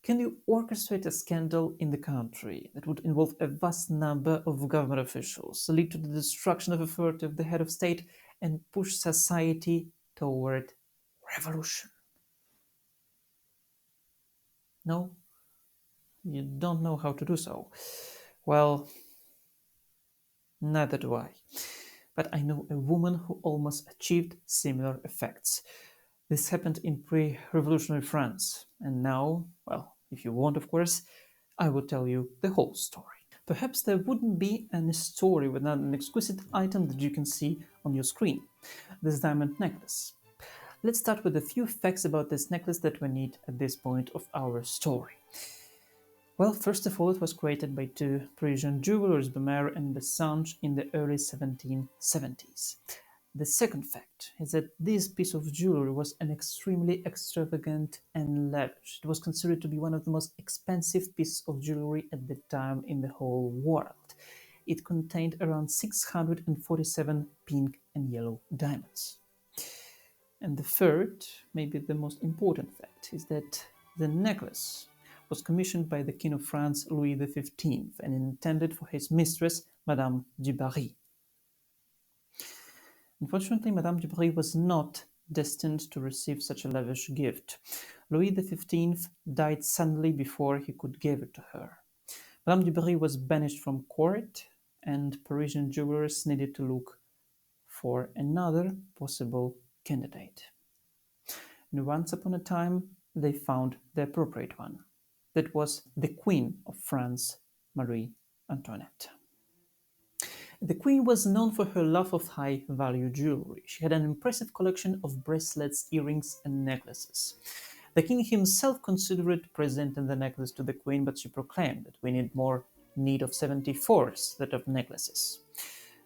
Can you orchestrate a scandal in the country that would involve a vast number of government officials, lead to the destruction of authority of the head of state, and push society toward revolution? No, you don't know how to do so. Well, neither do I. But I know a woman who almost achieved similar effects. This happened in pre-revolutionary France, and now, well, if you want, of course, I will tell you the whole story. Perhaps there wouldn't be any story without an exquisite item that you can see on your screen, this diamond necklace. Let's start with a few facts about this necklace that we need at this point of our story. Well, first of all, it was created by two Parisian jewelers, Bourbons and Bessange, in the early 1770s. The second fact is that this piece of jewelry was an extremely extravagant and lavish. It was considered to be one of the most expensive pieces of jewelry at the time in the whole world. It contained around 647 pink and yellow diamonds. And the third, maybe the most important fact, is that the necklace was commissioned by the King of France, Louis XV, and intended for his mistress, Madame du Barry. Unfortunately, Madame du Barry was not destined to receive such a lavish gift. Louis XV died suddenly before he could give it to her. Madame du Barry was banished from court, and Parisian jewelers needed to look for another possible candidate. And once upon a time, they found the appropriate one. That was the Queen of France, Marie Antoinette. The Queen was known for her love of high-value jewelry. She had an impressive collection of bracelets, earrings, and necklaces. The king himself considered presenting the necklace to the Queen, but she proclaimed that we need more need of 74 instead of necklaces.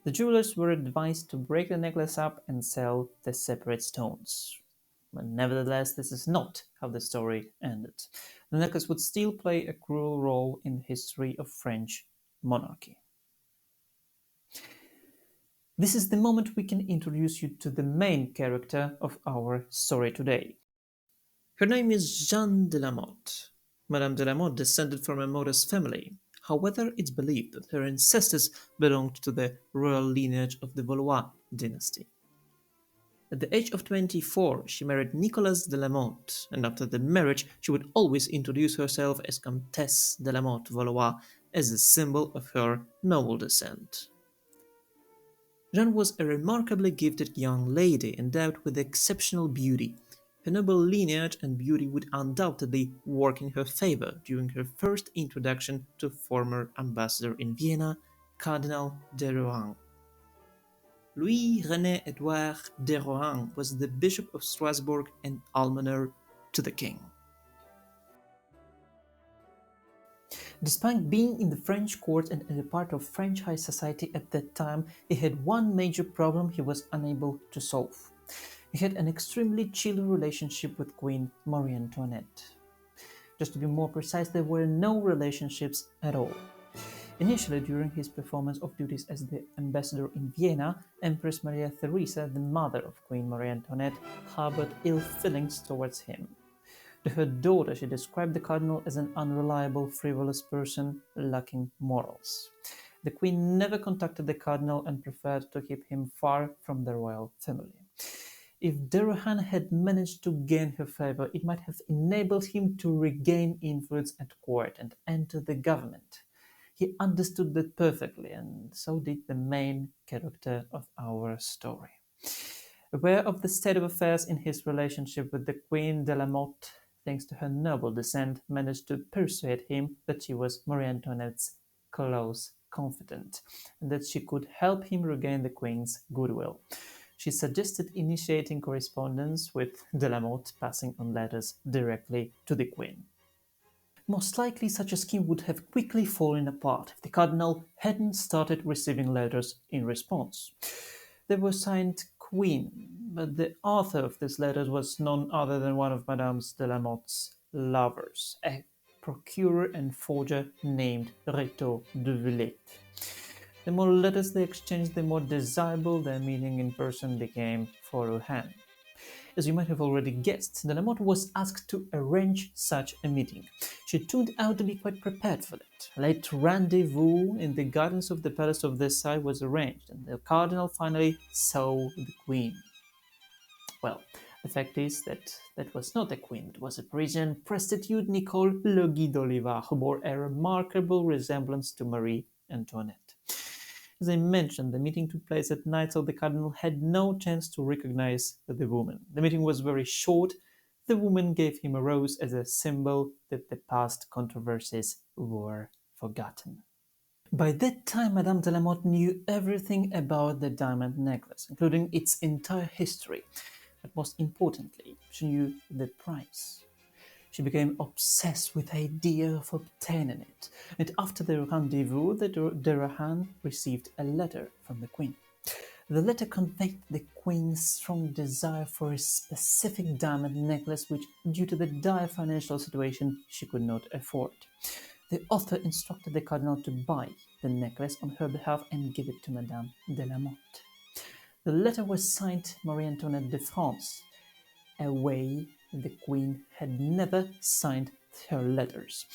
The jewelers were advised to break the necklace up and sell the separate stones. But nevertheless, this is not how the story ended. The necklace would still play a crucial role in the history of French monarchy. This is the moment we can introduce you to the main character of our story today. Her name is Jeanne de la Motte. Madame de la Motte descended from a modest family. However, it's believed that her ancestors belonged to the royal lineage of the Valois dynasty. At the age of 24, she married Nicolas de la Motte, and after the marriage, she would always introduce herself as Comtesse de la Motte Valois as a symbol of her noble descent. Jeanne was a remarkably gifted young lady endowed with exceptional beauty. Her noble lineage and beauty would undoubtedly work in her favor during her first introduction to former ambassador in Vienna, Cardinal de Rohan. Louis-René Edouard de Rohan was the Bishop of Strasbourg and almoner to the king. Despite being in the French court and a part of French high society at that time, he had one major problem he was unable to solve. He had an extremely chill relationship with Queen Marie Antoinette. Just to be more precise, there were no relationships at all. Initially, during his performance of duties as the ambassador in Vienna, Empress Maria Theresa, the mother of Queen Marie Antoinette, harbored ill feelings towards him. To her daughter, she described the cardinal as an unreliable, frivolous person lacking morals. The queen never contacted the cardinal and preferred to keep him far from the royal family. If de Rohan had managed to gain her favor, it might have enabled him to regain influence at court and enter the government. He understood that perfectly, and so did the main character of our story. Aware of the state of affairs in his relationship with the Queen de la Motte, thanks to her noble descent, managed to persuade him that she was Marie Antoinette's close confidant, and that she could help him regain the Queen's goodwill. She suggested initiating correspondence with de la Motte, passing on letters directly to the Queen. Most likely, such a scheme would have quickly fallen apart if the cardinal hadn't started receiving letters in response. They were signed Queen, but the author of these letters was none other than one of Madame de la Motte's lovers, a procurer and forger named Rétaux de Villette. The more letters they exchanged, the more desirable their meeting in person became for Rohan. As you might have already guessed, de la Motte was asked to arrange such a meeting. She turned out to be quite prepared for it. A late rendezvous in the gardens of the Palace of Versailles was arranged, and the cardinal finally saw the queen. Well, the fact is that that was not a queen, it was a Parisian prostitute Nicole Le Guy d'Oliva, who bore a remarkable resemblance to Marie Antoinette. As I mentioned, the meeting took place at night, so the cardinal had no chance to recognize the woman. The meeting was very short. The woman gave him a rose as a symbol that the past controversies were forgotten. By that time, Madame de la Motte knew everything about the diamond necklace, including its entire history. But most importantly, she knew the price. She became obsessed with the idea of obtaining it, and after the rendezvous, the Derahan received a letter from the queen. The letter conveyed the queen's strong desire for a specific diamond necklace which, due to the dire financial situation, she could not afford. The author instructed the cardinal to buy the necklace on her behalf and give it to Madame de la Motte. The letter was signed Marie Antoinette de France, a way the Queen had never signed her letters.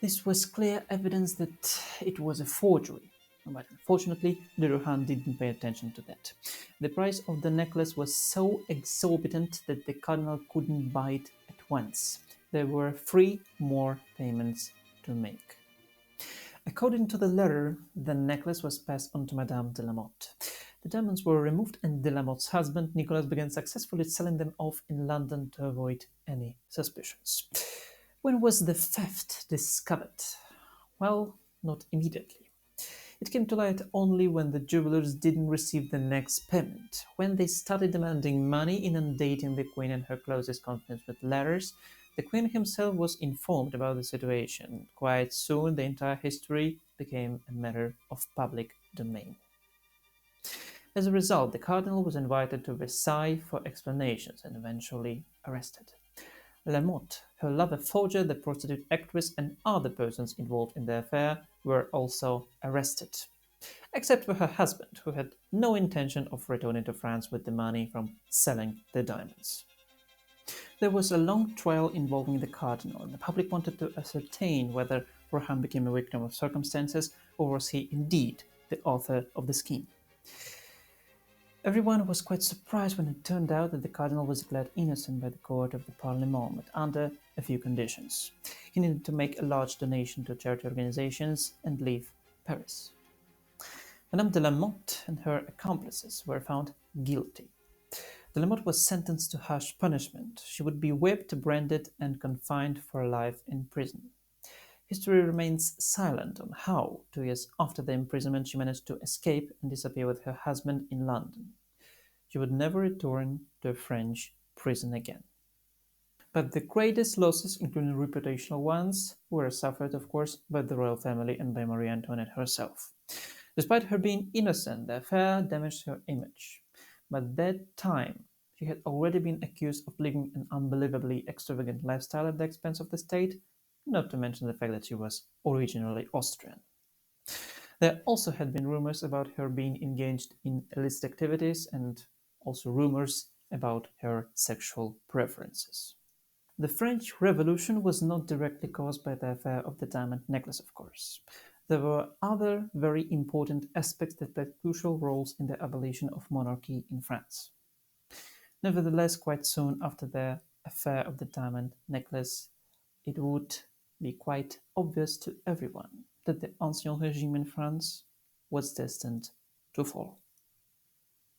This was clear evidence that it was a forgery, but unfortunately, de Rohan didn't pay attention to that. The price of the necklace was so exorbitant that the cardinal couldn't buy it at once. There were 3 more payments to make. According to the letter, the necklace was passed on to Madame de la Motte. The diamonds were removed, and de la Motte's husband, Nicolas, began successfully selling them off in London to avoid any suspicions. When was the theft discovered? Well, not immediately. It came to light only when the jewelers didn't receive the next payment. When they started demanding money, inundating the Queen and her closest confidants with letters, the Queen herself was informed about the situation. Quite soon, the entire history became a matter of public domain. As a result, the cardinal was invited to Versailles for explanations and eventually arrested. La Motte, her lover forger, the prostitute actress, and other persons involved in the affair were also arrested, except for her husband, who had no intention of returning to France with the money from selling the diamonds. There was a long trial involving the cardinal, and the public wanted to ascertain whether Rohan became a victim of circumstances or was he indeed the author of the scheme. Everyone was quite surprised when it turned out that the cardinal was declared innocent by the court of the Parlement, but under a few conditions. He needed to make a large donation to charity organizations and leave Paris. Madame de la Motte and her accomplices were found guilty. De la Motte was sentenced to harsh punishment. She would be whipped, branded, and confined for life in prison. History remains silent on how, 2 years after the imprisonment, she managed to escape and disappear with her husband in London. She would never return to a French prison again. But the greatest losses, including reputational ones, were suffered, of course, by the royal family and by Marie Antoinette herself. Despite her being innocent, the affair damaged her image. By that time, she had already been accused of living an unbelievably extravagant lifestyle at the expense of the state, not to mention the fact that she was originally Austrian. There also had been rumors about her being engaged in illicit activities and also rumors about her sexual preferences. The French Revolution was not directly caused by the affair of the diamond necklace, of course. There were other very important aspects that played crucial roles in the abolition of monarchy in France. Nevertheless, quite soon after the affair of the diamond necklace, it would be quite obvious to everyone that the Ancien Régime in France was destined to fall.